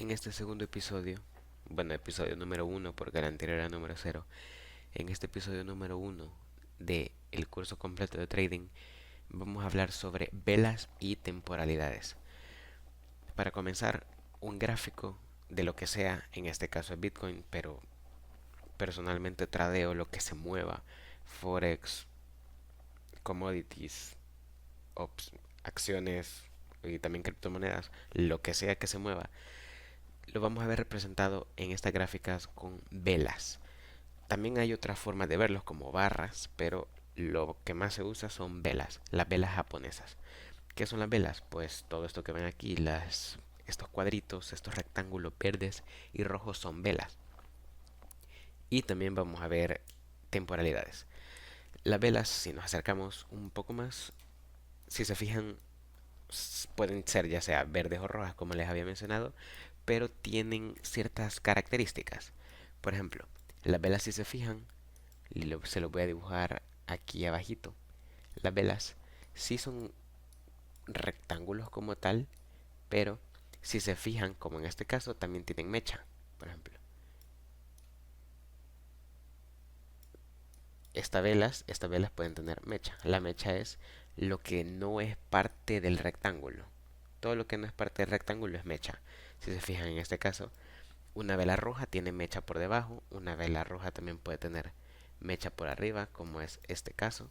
En este segundo episodio, bueno, episodio número uno porque el anterior era número cero, en este episodio número uno de el curso completo de trading, vamos a hablar sobre velas y temporalidades. Para comenzar, un gráfico de lo que sea, en este caso es Bitcoin, pero personalmente tradeo lo que se mueva, Forex, commodities, acciones y también criptomonedas, lo que sea que se mueva, lo vamos a ver representado en estas gráficas con velas. También hay otra forma de verlos como barras, pero lo que más se usa son velas, las velas japonesas. ¿Qué son las velas? Pues todo esto que ven aquí, estos cuadritos, estos rectángulos verdes y rojos son velas. Y también vamos a ver temporalidades. Las velas, si nos acercamos un poco más, si se fijan, pueden ser ya sea verdes o rojas, como les había mencionado, pero tienen ciertas características. Por ejemplo, las velas, si se fijan, se lo voy a dibujar aquí abajito. Las velas sí son rectángulos como tal, pero si se fijan, como en este caso, también tienen mecha. Por ejemplo, estas velas pueden tener mecha. La mecha es lo que no es parte del rectángulo. Todo lo que no es parte del rectángulo es mecha. Si se fijan en este caso, una vela roja tiene mecha por debajo, una vela roja también puede tener mecha por arriba, como es este caso.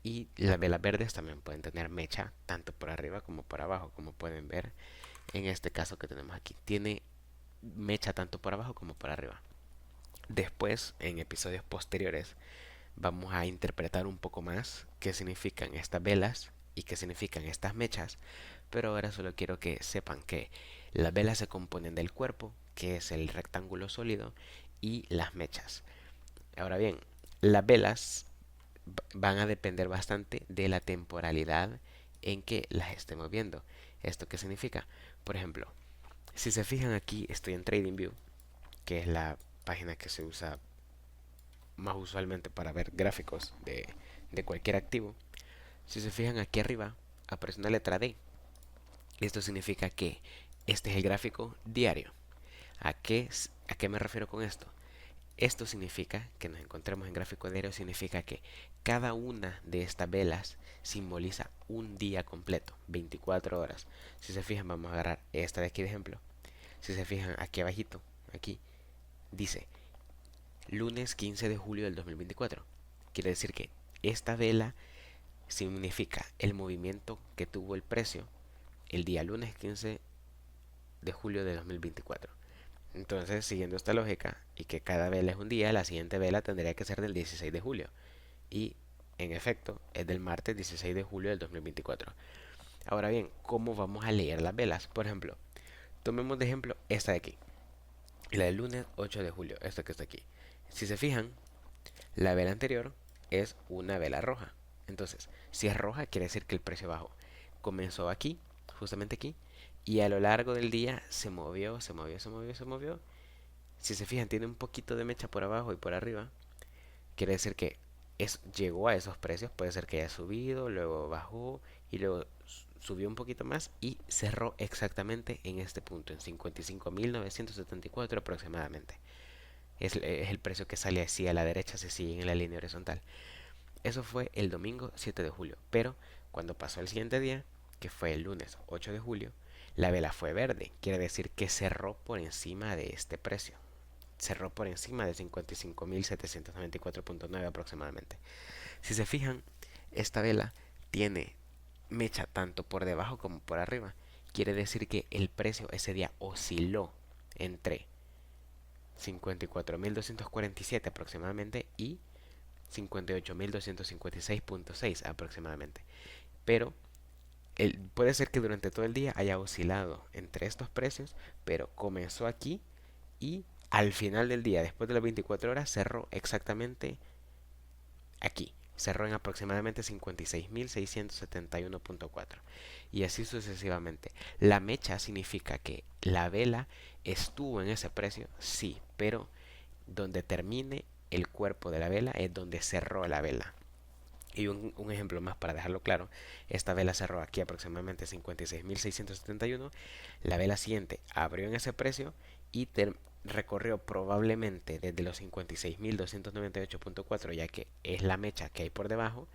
Y las velas verdes también pueden tener mecha tanto por arriba como por abajo, como pueden ver en este caso que tenemos aquí. Tiene mecha tanto por abajo como por arriba. Después, en episodios posteriores, vamos a interpretar un poco más qué significan estas velas y qué significan estas mechas, pero ahora solo quiero que sepan que las velas se componen del cuerpo, que es el rectángulo sólido, y las mechas. Ahora bien, las velas van a depender bastante de la temporalidad en que las estemos viendo. ¿Esto qué significa? Por ejemplo, si se fijan aquí, estoy en TradingView, que es la página que se usa más usualmente para ver gráficos de cualquier activo. Si se fijan aquí arriba, aparece una letra D. Esto significa que este es el gráfico diario. ¿A qué me refiero con esto? Esto significa que nos encontremos en gráfico diario, significa que cada una de estas velas simboliza un día completo, 24 horas. Si se fijan, vamos a agarrar esta de aquí de ejemplo. Si se fijan aquí abajito, aquí, dice lunes 15 de julio del 2024. Quiere decir que esta vela significa el movimiento que tuvo el precio el día lunes 15 de julio de 2024. Entonces, siguiendo esta lógica y que cada vela es un día, la siguiente vela tendría que ser del 16 de julio. Y, en efecto, es del martes 16 de julio del 2024. Ahora bien, ¿cómo vamos a leer las velas? Por ejemplo, tomemos de ejemplo esta de aquí. La del lunes 8 de julio, esta que está aquí. Si se fijan, la vela anterior es una vela roja. Entonces, si es roja, quiere decir que el precio bajó. Comenzó aquí, justamente aquí, y a lo largo del día se movió, se movió, se movió, se movió. Si se fijan, tiene un poquito de mecha por abajo y por arriba. Quiere decir que llegó a esos precios. Puede ser que haya subido, luego bajó y luego subió un poquito más y cerró exactamente en este punto, en 55.974 aproximadamente. Es el precio que sale así a la derecha, se sigue en la línea horizontal. Eso fue el domingo 7 de julio, pero cuando pasó el siguiente día, que fue el lunes 8 de julio, la vela fue verde, quiere decir que cerró por encima de este precio. Cerró por encima de 55.794.9 aproximadamente. Si se fijan, esta vela tiene mecha tanto por debajo como por arriba. Quiere decir que el precio ese día osciló entre 54.247 aproximadamente y 58.256.6 aproximadamente. Pero puede ser que durante todo el día haya oscilado entre estos precios, pero comenzó aquí y al final del día, después de las 24 horas, cerró exactamente aquí. Cerró en aproximadamente 56.671.4 y así sucesivamente. La mecha significa que la vela estuvo en ese precio, sí, pero donde termine el cuerpo de la vela es donde cerró la vela. Y un ejemplo más para dejarlo claro, esta vela cerró aquí aproximadamente 56.671, la vela siguiente abrió en ese precio y recorrió probablemente desde los 56.298.4, ya que es la mecha que hay por debajo,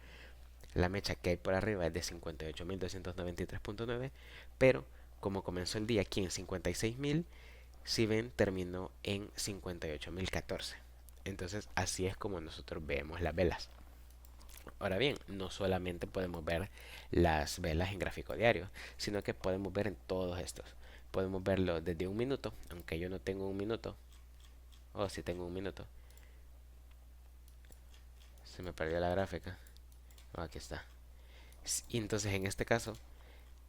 la mecha que hay por arriba es de 58.293.9, pero como comenzó el día aquí en 56.000, si ven terminó en 58.014. Entonces así es como nosotros vemos las velas. Ahora bien, no solamente podemos ver las velas en gráfico diario, sino que podemos ver en todos estos. Podemos verlo desde un minuto, aunque yo no tengo un minuto, o si tengo un minuto. Se me perdió la gráfica. Oh, aquí está. Y entonces en este caso,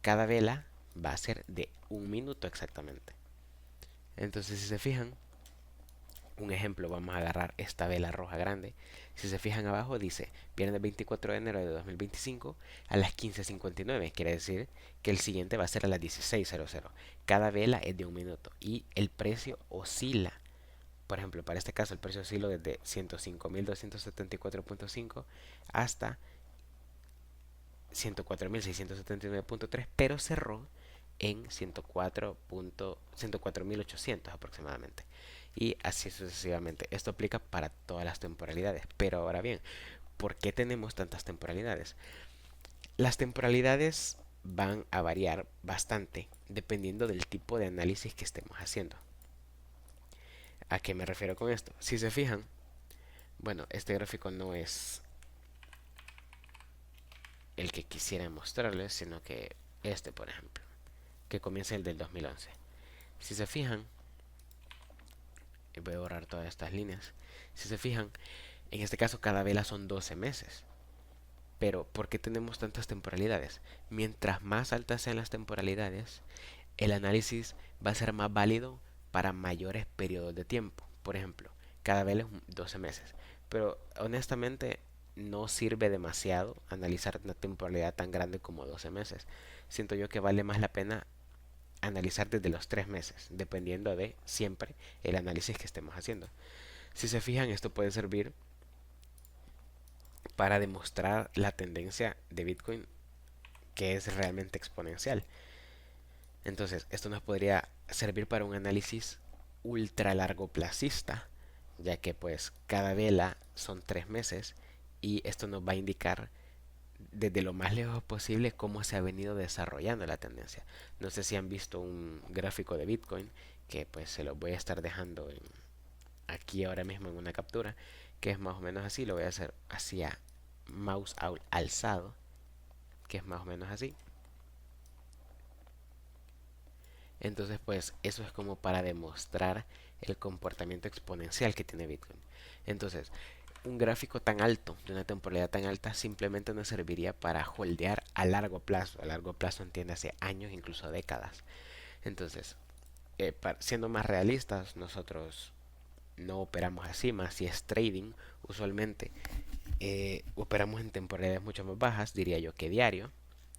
cada vela va a ser de un minuto exactamente. Entonces si se fijan, un ejemplo, vamos a agarrar esta vela roja grande. Si se fijan abajo dice viernes 24 de enero de 2025 a las 15:59. Quiere decir que el siguiente va a ser a las 16:00. Cada vela es de un minuto y el precio oscila. Por ejemplo, para este caso el precio oscila desde 105.274.5 hasta 104.679.3, pero cerró en 104.104.800 aproximadamente. Y así sucesivamente. Esto aplica para todas las temporalidades. Pero ahora bien, ¿por qué tenemos tantas temporalidades? Las temporalidades van a variar bastante dependiendo del tipo de análisis que estemos haciendo. ¿A qué me refiero con esto? Si se fijan, bueno, este gráfico no es el que quisiera mostrarles, sino que este, por ejemplo, que comienza el del 2011. Si se fijan, y voy a borrar todas estas líneas. Si se fijan, en este caso cada vela son 12 meses. Pero, ¿por qué tenemos tantas temporalidades? Mientras más altas sean las temporalidades, el análisis va a ser más válido para mayores periodos de tiempo. Por ejemplo, cada vela es 12 meses. Pero honestamente no sirve demasiado analizar una temporalidad tan grande como 12 meses. Siento yo que vale más la pena analizar desde los 3 meses, dependiendo de siempre el análisis que estemos haciendo. Si se fijan, esto puede servir para demostrar la tendencia de Bitcoin, que es realmente exponencial. Entonces, esto nos podría servir para un análisis ultra largo plazista, ya que pues cada vela son 3 meses y esto nos va a indicar desde lo más lejos posible cómo se ha venido desarrollando la tendencia. No sé si han visto un gráfico de Bitcoin, que pues se los voy a estar dejando aquí ahora mismo en una captura, que es más o menos así. Lo voy a hacer hacia mouse alzado, que es más o menos así. Entonces pues eso es como para demostrar el comportamiento exponencial que tiene Bitcoin. Entonces, un gráfico tan alto, de una temporalidad tan alta, simplemente nos serviría para holdear a largo plazo. A largo plazo entiéndase años, incluso décadas. Entonces, siendo más realistas, nosotros no operamos así, más si es trading, usualmente operamos en temporalidades mucho más bajas, diría yo que diario.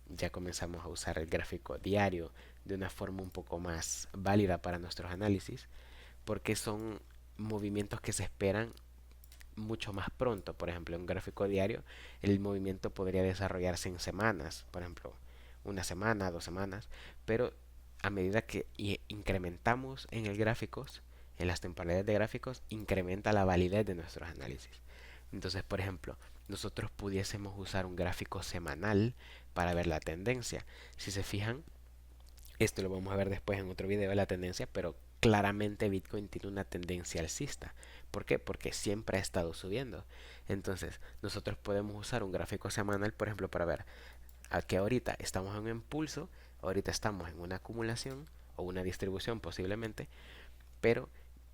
Ya comenzamos a usar el gráfico diario de una forma un poco más válida para nuestros análisis, porque son movimientos que se esperan mucho más pronto. Por ejemplo, en un gráfico diario, el movimiento podría desarrollarse en semanas, por ejemplo, una semana, 2 semanas, pero a medida que incrementamos en el gráficos, en las temporalidades de gráficos, incrementa la validez de nuestros análisis. Entonces, por ejemplo, nosotros pudiésemos usar un gráfico semanal para ver la tendencia. Si se fijan, esto lo vamos a ver después en otro video de la tendencia, pero claramente Bitcoin tiene una tendencia alcista. ¿Por qué? Porque siempre ha estado subiendo. Entonces, nosotros podemos usar un gráfico semanal, por ejemplo, para ver a que ahorita estamos en un impulso, ahorita estamos en una acumulación o una distribución posiblemente, pero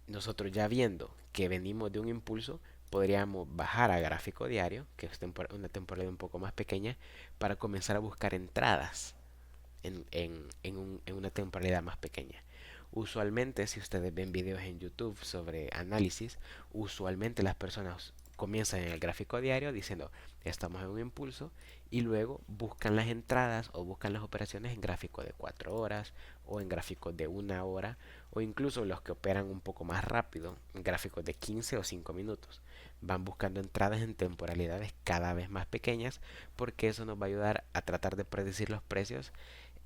nosotros ya viendo que venimos de un impulso, podríamos bajar a gráfico diario, que es una temporalidad un poco más pequeña, para comenzar a buscar entradas en una temporalidad más pequeña. Usualmente, si ustedes ven videos en YouTube sobre análisis, usualmente las personas comienzan en el gráfico diario diciendo estamos en un impulso y luego buscan las entradas o buscan las operaciones en gráfico de 4 horas o en gráficos de 1 hora o incluso los que operan un poco más rápido en gráficos de 15 o 5 minutos. Van buscando entradas en temporalidades cada vez más pequeñas porque eso nos va a ayudar a tratar de predecir los precios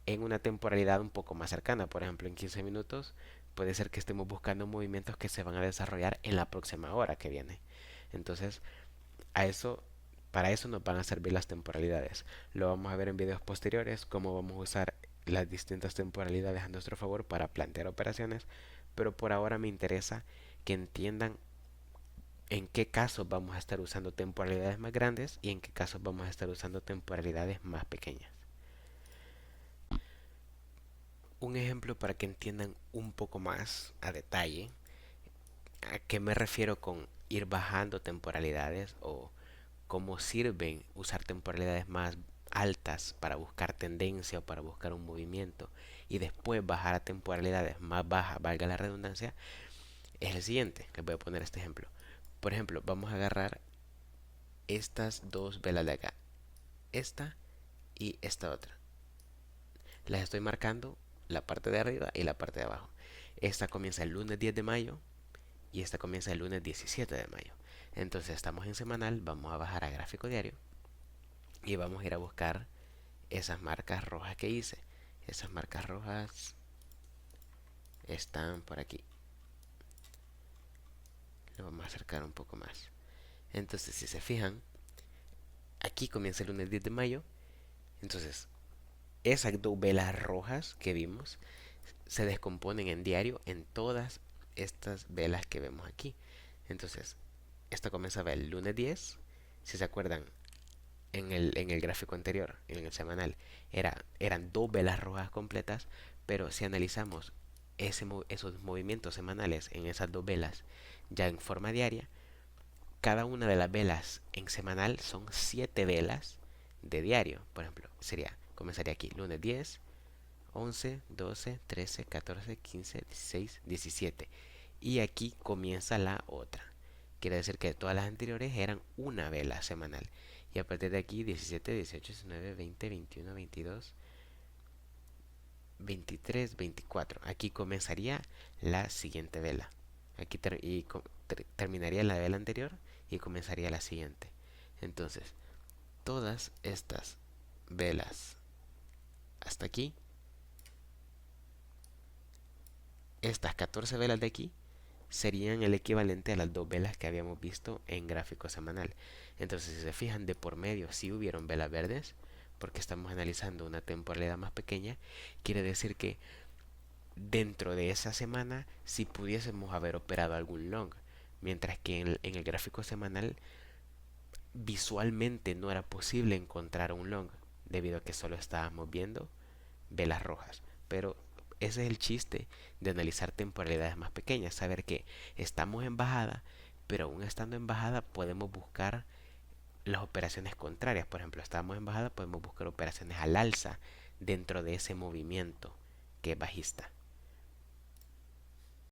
en una temporalidad un poco más cercana. Por ejemplo, en 15 minutos puede ser que estemos buscando movimientos que se van a desarrollar en la próxima hora que viene. Entonces, a eso, para eso nos van a servir las temporalidades. Lo vamos a ver en videos posteriores, cómo vamos a usar las distintas temporalidades a nuestro favor para plantear operaciones, pero por ahora me interesa que entiendan en qué casos vamos a estar usando temporalidades más grandes y en qué casos vamos a estar usando temporalidades más pequeñas. Un ejemplo para que entiendan un poco más a detalle a qué me refiero con ir bajando temporalidades o cómo sirven usar temporalidades más altas para buscar tendencia o para buscar un movimiento y después bajar a temporalidades más bajas, valga la redundancia, es el siguiente. Les voy a poner este ejemplo. Por ejemplo, vamos a agarrar estas dos velas de acá, esta y esta otra. Las estoy marcando la parte de arriba y la parte de abajo. Esta comienza el lunes 10 de mayo y esta comienza el lunes 17 de mayo. Entonces estamos en semanal, vamos a bajar a gráfico diario y vamos a ir a buscar esas marcas rojas que hice. Esas marcas rojas están por aquí. Lo vamos a acercar un poco más. Entonces, si se fijan, aquí comienza el lunes 10 de mayo. Entonces, esas dos velas rojas que vimos se descomponen en diario en todas estas velas que vemos aquí. Entonces, esta comenzaba el lunes 10. Si se acuerdan, en el gráfico anterior, en el semanal, eran dos velas rojas completas, pero si analizamos esos movimientos semanales en esas dos velas ya en forma diaria, cada una de las velas en semanal son 7 velas de diario. Por ejemplo, comenzaría aquí, lunes 10, 11, 12, 13, 14, 15, 16, 17. Y aquí comienza la otra. Quiere decir que todas las anteriores eran una vela semanal. Y a partir de aquí, 17, 18, 19, 20, 21, 22, 23, 24. Aquí comenzaría la siguiente vela. Aquí terminaría la vela anterior y comenzaría la siguiente. Entonces, todas estas velas hasta aquí, estas 14 velas de aquí, serían el equivalente a las dos velas que habíamos visto en gráfico semanal. Entonces, si se fijan, de por medio sí hubieron velas verdes, porque estamos analizando una temporalidad más pequeña. Quiere decir que dentro de esa semana sí pudiésemos haber operado algún long, mientras que en el gráfico semanal visualmente no era posible encontrar un long, debido a que solo estábamos viendo velas rojas. Pero ese es el chiste de analizar temporalidades más pequeñas, saber que estamos en bajada, pero aún estando en bajada podemos buscar las operaciones contrarias. Por ejemplo, estamos en bajada, podemos buscar operaciones al alza dentro de ese movimiento que es bajista.